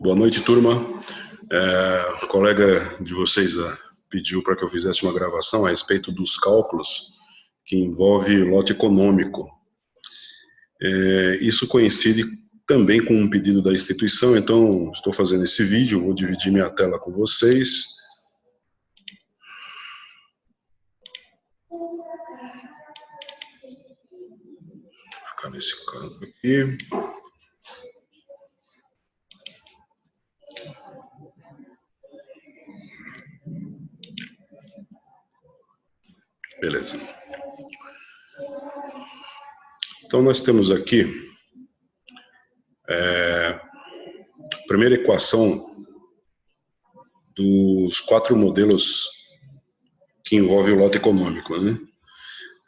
Boa noite, turma. Um colega de vocês pediu para que eu fizesse uma gravação a respeito dos cálculos que envolve lote econômico. Isso coincide também com um pedido da instituição, então estou fazendo esse vídeo, vou dividir minha tela com vocês. Vou ficar nesse canto aqui. Beleza. Então, nós temos aqui a primeira equação dos 4 modelos que envolvem o lote econômico, né?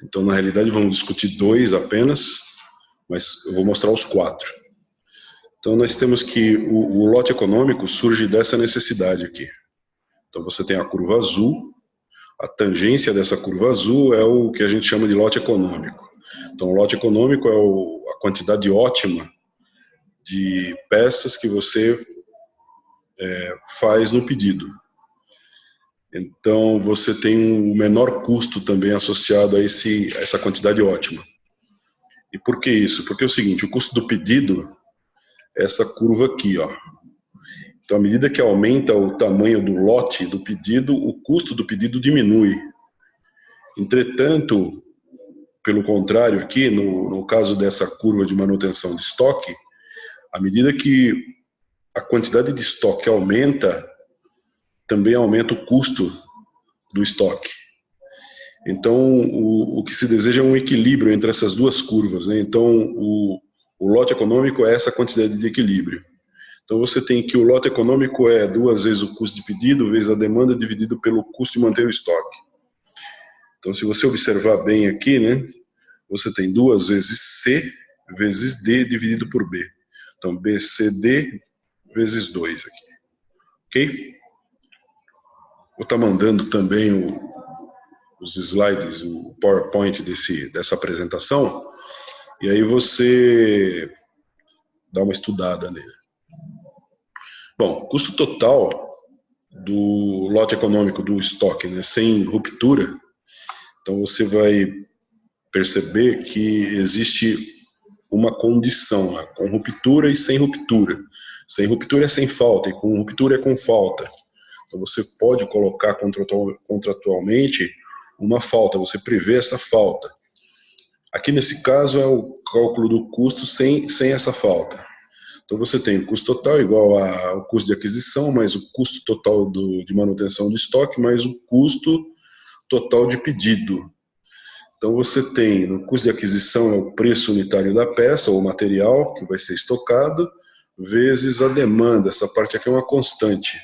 Então, na realidade, vamos discutir 2 apenas, mas eu vou mostrar os 4. Então, nós temos que o lote econômico surge dessa necessidade aqui. Então, você tem a curva azul, a tangência dessa curva azul é o que a gente chama de lote econômico. Então, o lote econômico é a quantidade ótima de peças que você faz no pedido. Então, você tem um menor custo também associado a essa quantidade ótima. E por que isso? Porque é o seguinte, o custo do pedido é essa curva aqui, ó. Então, à medida que aumenta o tamanho do lote do pedido, o custo do pedido diminui. Entretanto, pelo contrário aqui, no caso dessa curva de manutenção de estoque, à medida que a quantidade de estoque aumenta, também aumenta o custo do estoque. Então, o que se deseja é um equilíbrio entre essas duas curvas, né? Então, o lote econômico é essa quantidade de equilíbrio. Então, você tem que o lote econômico é 2 vezes o custo de pedido, vezes a demanda, dividido pelo custo de manter o estoque. Então, se você observar bem aqui, né, você tem 2 vezes C vezes D dividido por B. Então, BCD vezes 2 aqui. Ok? Vou estar mandando também os slides, o PowerPoint dessa apresentação, e aí você dá uma estudada nele. Bom, custo total do lote econômico do estoque, né, sem ruptura, então você vai perceber que existe uma condição, né, com ruptura e sem ruptura. Sem ruptura é sem falta, e com ruptura é com falta. Então você pode colocar contratualmente uma falta, você prevê essa falta. Aqui nesse caso é o cálculo do custo sem essa falta. Então você tem o custo total igual ao custo de aquisição, mais o custo total de manutenção do estoque, mais o custo total de pedido. Então você tem, no custo de aquisição é o preço unitário da peça ou material que vai ser estocado, vezes a demanda, essa parte aqui é uma constante.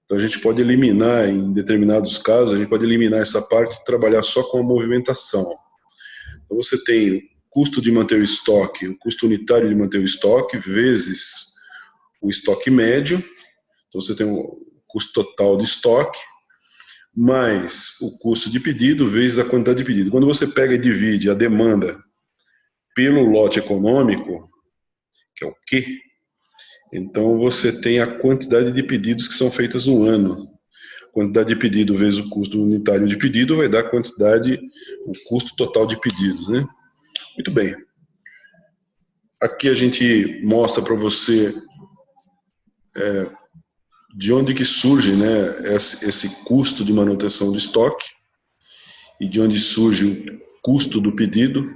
Então a gente pode eliminar, em determinados casos, a gente pode eliminar essa parte e trabalhar só com a movimentação. Então você tem o custo de manter o estoque, o custo unitário de manter o estoque, vezes o estoque médio, então você tem o custo total de estoque, mais o custo de pedido, vezes a quantidade de pedido. Quando você pega e divide a demanda pelo lote econômico, que é o Q, então você tem a quantidade de pedidos que são feitas no ano. Quantidade de pedido vezes o custo unitário de pedido vai dar o custo total de pedidos, né? Muito bem. Aqui a gente mostra para você de onde que surge, né, esse custo de manutenção do estoque e de onde surge o custo do pedido.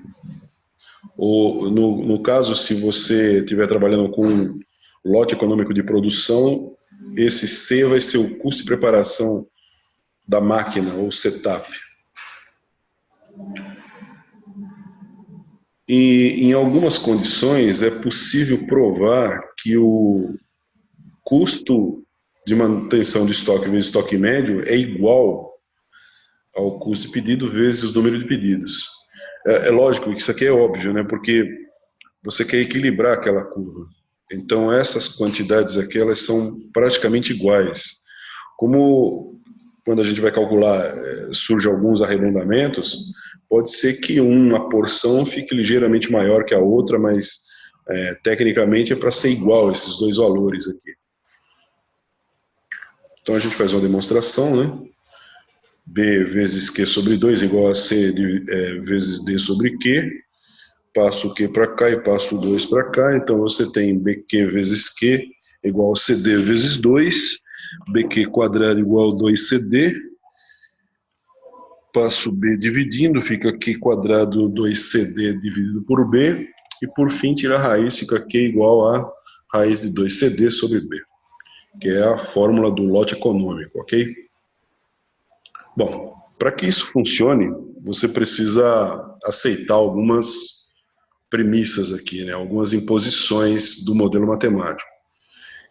Ou, no caso, se você estiver trabalhando com lote econômico de produção, esse C vai ser o custo de preparação da máquina, ou setup. E em algumas condições é possível provar que o custo de manutenção de estoque vezes estoque médio é igual ao custo de pedido vezes o número de pedidos. É lógico que isso aqui é óbvio, né? Porque você quer equilibrar aquela curva. Então essas quantidades aqui, elas são praticamente iguais. Como quando a gente vai calcular, surge alguns arredondamentos, pode ser que uma porção fique ligeiramente maior que a outra, mas tecnicamente é para ser igual esses dois valores aqui. Então a gente faz uma demonstração, né? B vezes Q sobre 2 igual a C vezes D sobre Q. Passo o Q para cá e passo o 2 para cá. Então você tem BQ vezes Q igual a CD vezes 2. BQ quadrado igual a 2CD. Passo B dividindo, fica Q quadrado 2CD dividido por B. E por fim, tira a raiz, fica Q igual a raiz de 2CD sobre B, que é a fórmula do lote econômico, ok? Bom, para que isso funcione, você precisa aceitar algumas premissas aqui, né? Algumas imposições do modelo matemático.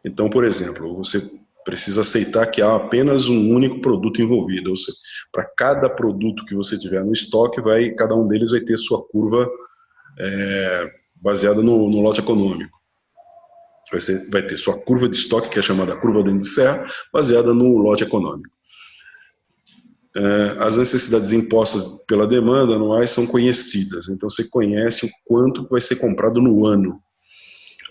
Então, por exemplo, você precisa aceitar que há apenas um único produto envolvido, ou seja, para cada produto que você tiver no estoque, cada um deles vai ter sua curva baseada no lote econômico. Vai ter sua curva de estoque, que é chamada curva de serra, baseada no lote econômico. As necessidades impostas pela demanda anuais são conhecidas, então você conhece o quanto vai ser comprado no ano.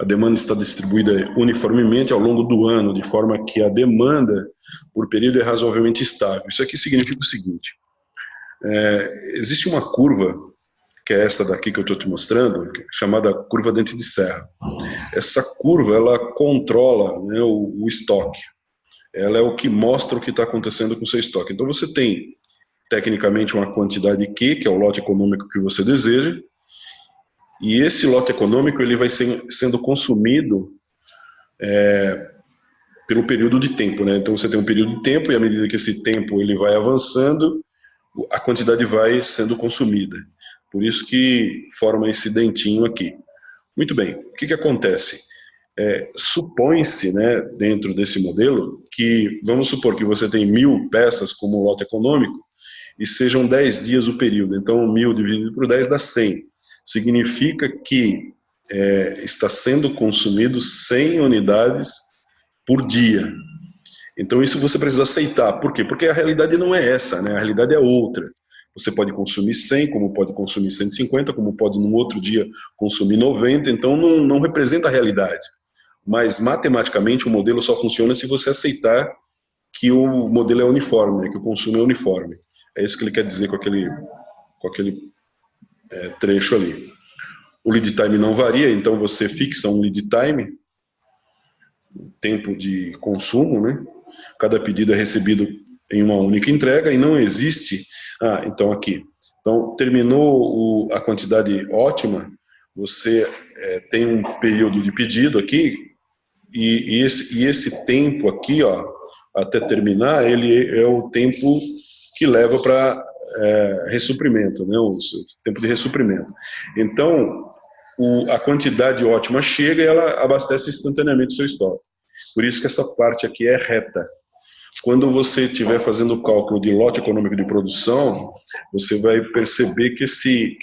A demanda está distribuída uniformemente ao longo do ano, de forma que a demanda por período é razoavelmente estável. Isso aqui significa o seguinte: existe uma curva, que é essa daqui que eu estou te mostrando, chamada curva dente de serra. Essa curva, ela controla, né, o estoque. Ela é o que mostra o que está acontecendo com o seu estoque. Então você tem, tecnicamente, uma quantidade Q, que é o lote econômico que você deseja, e esse lote econômico ele vai sendo consumido pelo período de tempo, né? Então você tem um período de tempo, e à medida que esse tempo ele vai avançando, a quantidade vai sendo consumida. Por isso que forma esse dentinho aqui. Muito bem, o que acontece? Supõe-se, né, dentro desse modelo, que, vamos supor que você tem 1000 peças como lote econômico, e sejam 10 dias o período, então 1000 dividido por 10 dá 100. Significa que está sendo consumido 100 unidades por dia. Então isso você precisa aceitar. Por quê? Porque a realidade não é essa, né? A realidade é outra. Você pode consumir 100, como pode consumir 150, como pode no outro dia consumir 90, então não representa a realidade. Mas matematicamente o modelo só funciona se você aceitar que o modelo é uniforme, né? Que o consumo é uniforme. É isso que ele quer dizer com aquele trecho ali. O lead time não varia, então você fixa um lead time, tempo de consumo, né? Cada pedido é recebido em uma única entrega e não existe... então aqui. Então, terminou a quantidade ótima, você tem um período de pedido aqui, e esse tempo aqui, ó, até terminar, ele é o tempo que leva para ressuprimento, né? O tempo de ressuprimento. Então, a quantidade ótima chega e ela abastece instantaneamente o seu estoque. Por isso que essa parte aqui é reta. Quando você estiver fazendo o cálculo de lote econômico de produção, você vai perceber que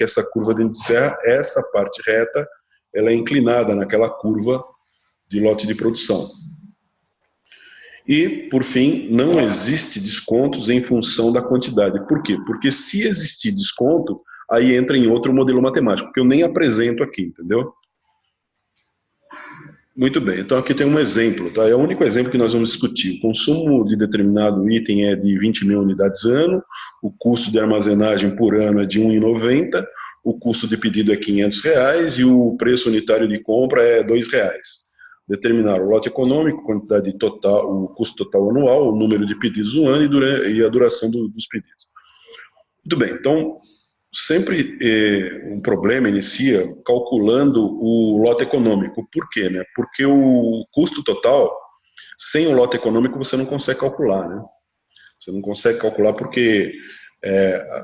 essa curva de serra, essa parte reta, ela é inclinada naquela curva de lote de produção. E, por fim, não existe descontos em função da quantidade. Por quê? Porque se existir desconto, aí entra em outro modelo matemático, que eu nem apresento aqui, entendeu? Muito bem, então aqui tem um exemplo, tá? É o único exemplo que nós vamos discutir. O consumo de determinado item é de 20 mil unidades ano, o custo de armazenagem por ano é de R$ 1,90, o custo de pedido é R$ 500 e o preço unitário de compra é R$ 2. Determinar o lote econômico, quantidade total, o custo total anual, o número de pedidos no ano e a duração dos pedidos. Muito bem, então sempre um problema inicia calculando o lote econômico. Por quê? Né? Porque o custo total, sem o lote econômico, você não consegue calcular. Né? Você não consegue calcular porque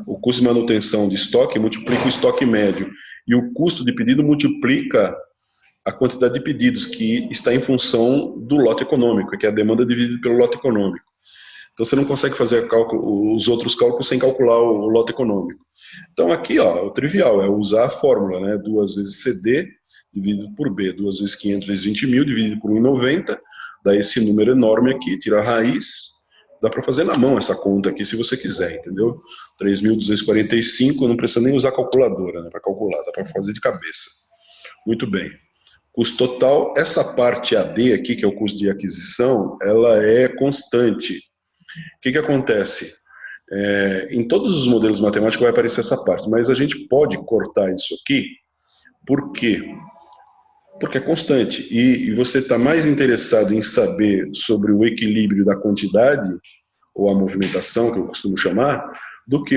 o custo de manutenção de estoque multiplica o estoque médio e o custo de pedido multiplica a quantidade de pedidos, que está em função do lote econômico, que é a demanda dividida pelo lote econômico. Então você não consegue fazer os outros cálculos sem calcular o lote econômico. Então aqui, ó, o trivial é usar a fórmula, né? 2 vezes CD dividido por B, 2 vezes 500 vezes 20 mil dividido por 1,90, dá esse número enorme aqui, tira a raiz, dá para fazer na mão essa conta aqui se você quiser, entendeu? 3.245, não precisa nem usar calculadora, né, para calcular, dá para fazer de cabeça. Muito bem. Custo total, essa parte AD aqui, que é o custo de aquisição, ela é constante. O que acontece? Em todos os modelos matemáticos vai aparecer essa parte, mas a gente pode cortar isso aqui. Por quê? Porque é constante. E você está mais interessado em saber sobre o equilíbrio da quantidade, ou a movimentação, que eu costumo chamar, do que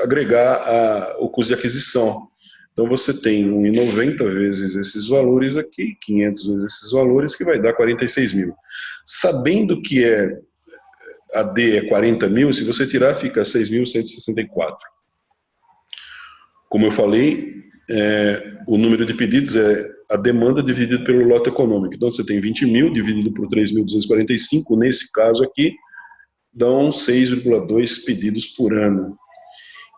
agregar o custo de aquisição. Então você tem 1,90 vezes esses valores aqui, 500 vezes esses valores, que vai dar 46 mil. Sabendo que a D é 40 mil, se você tirar, fica 6.164. Como eu falei, o número de pedidos é a demanda dividido pelo lote econômico. Então você tem 20 mil dividido por 3.245, nesse caso aqui, dão 6,2 pedidos por ano.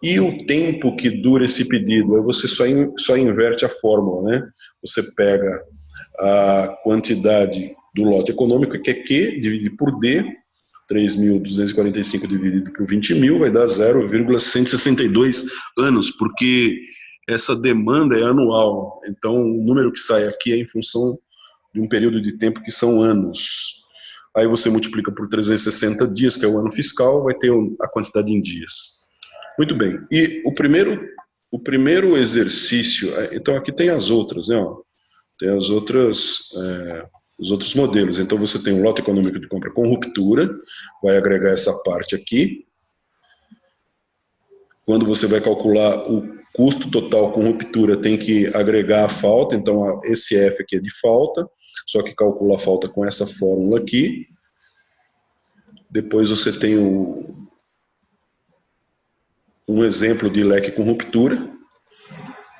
E o tempo que dura esse pedido? Aí você só inverte a fórmula, né? Você pega a quantidade do lote econômico, que é Q, dividido por D, 3.245 dividido por 20 mil, vai dar 0,162 anos, porque essa demanda é anual. Então, o número que sai aqui é em função de um período de tempo que são anos. Aí você multiplica por 360 dias, que é o ano fiscal, vai ter a quantidade em dias. Muito bem. E o primeiro exercício, então aqui tem as outras, né? Tem as outras, os outros modelos. Então você tem um lote econômico de compra com ruptura, vai agregar essa parte aqui. Quando você vai calcular o custo total com ruptura, tem que agregar a falta, então esse F aqui é de falta, só que calcula a falta com essa fórmula aqui. Depois você tem um exemplo de leque com ruptura,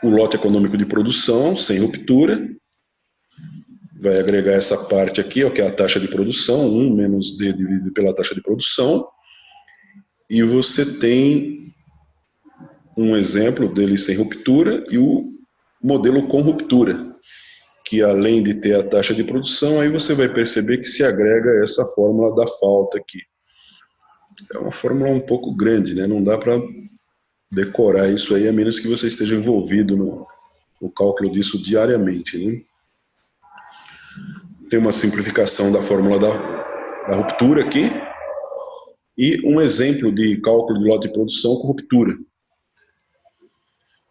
o lote econômico de produção, sem ruptura, vai agregar essa parte aqui, que é a taxa de produção, 1 menos D dividido pela taxa de produção, e você tem um exemplo dele sem ruptura e o modelo com ruptura, que além de ter a taxa de produção, aí você vai perceber que se agrega essa fórmula da falta aqui. É uma fórmula um pouco grande, né? Não dá para decorar isso aí, a menos que você esteja envolvido no cálculo disso diariamente, né? Tem uma simplificação da fórmula da ruptura aqui e um exemplo de cálculo de lote de produção com ruptura.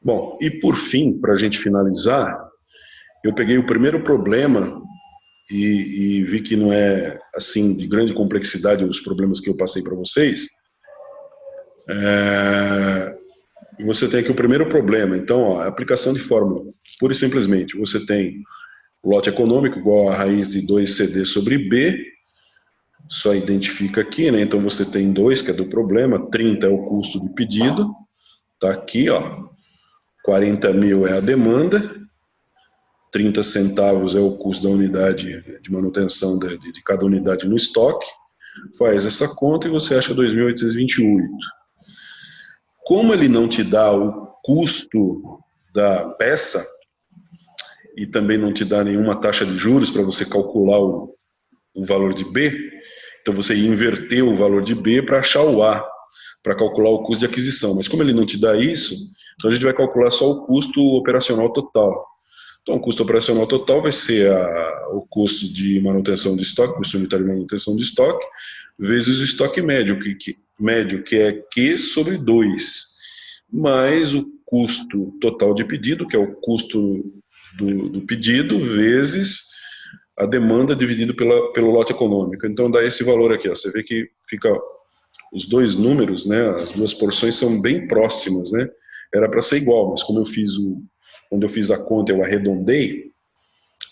Bom, e por fim, para a gente finalizar, eu peguei o primeiro problema e vi que não é assim de grande complexidade os problemas que eu passei para vocês. Você tem aqui o primeiro problema. Então, a aplicação de fórmula, pura e simplesmente, você tem o lote econômico igual a raiz de 2CD sobre B, só identifica aqui, né? Então você tem 2, que é do problema, 30 é o custo do pedido, tá aqui, ó, 40 mil é a demanda, 30 centavos é o custo da unidade de manutenção de cada unidade no estoque, faz essa conta e você acha 2.828. Como ele não te dá o custo da peça e também não te dá nenhuma taxa de juros para você calcular o valor de B, então você inverteu o valor de B para achar o A, para calcular o custo de aquisição. Mas como ele não te dá isso, então a gente vai calcular só o custo operacional total. Então o custo operacional total vai ser o custo de manutenção de estoque, custo unitário de manutenção de estoque, vezes o estoque médio, que é Q sobre 2, mais o custo total de pedido, que é o custo do pedido, vezes a demanda dividido pelo lote econômico. Então dá esse valor aqui, ó. Você vê que fica os dois números, né, as duas porções são bem próximas, né? Era para ser igual, mas como quando eu fiz a conta eu arredondei,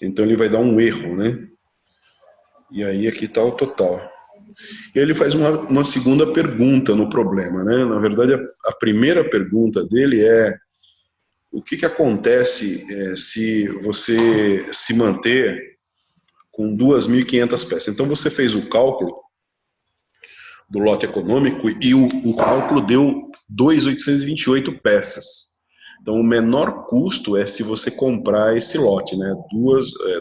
então ele vai dar um erro, né? E aí aqui está o total. E aí ele faz uma segunda pergunta no problema, né? Na verdade, a primeira pergunta dele é: o que acontece se você se manter com 2.500 peças? Então você fez o cálculo do lote econômico e o cálculo deu 2.828 peças. Então o menor custo é se você comprar esse lote, né?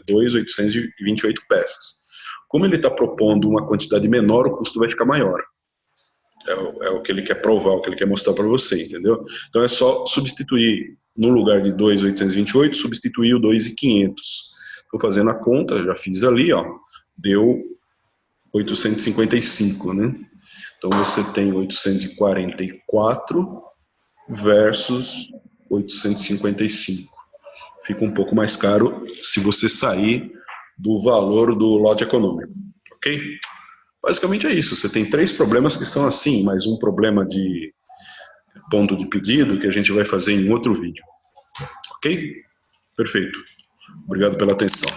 2.828 peças. Como ele está propondo uma quantidade menor, o custo vai ficar maior. É o que ele quer provar, o que ele quer mostrar para você, entendeu? Então é só substituir, no lugar de 2.828, substituir o 2.500. Estou fazendo a conta, já fiz ali, ó, deu 855, né? Então você tem 844 versus 855. Fica um pouco mais caro se você sair do valor do lote econômico, ok? Basicamente é isso, você tem 3 problemas que são assim, mais um problema de ponto de pedido que a gente vai fazer em outro vídeo, ok? Perfeito. Obrigado pela atenção.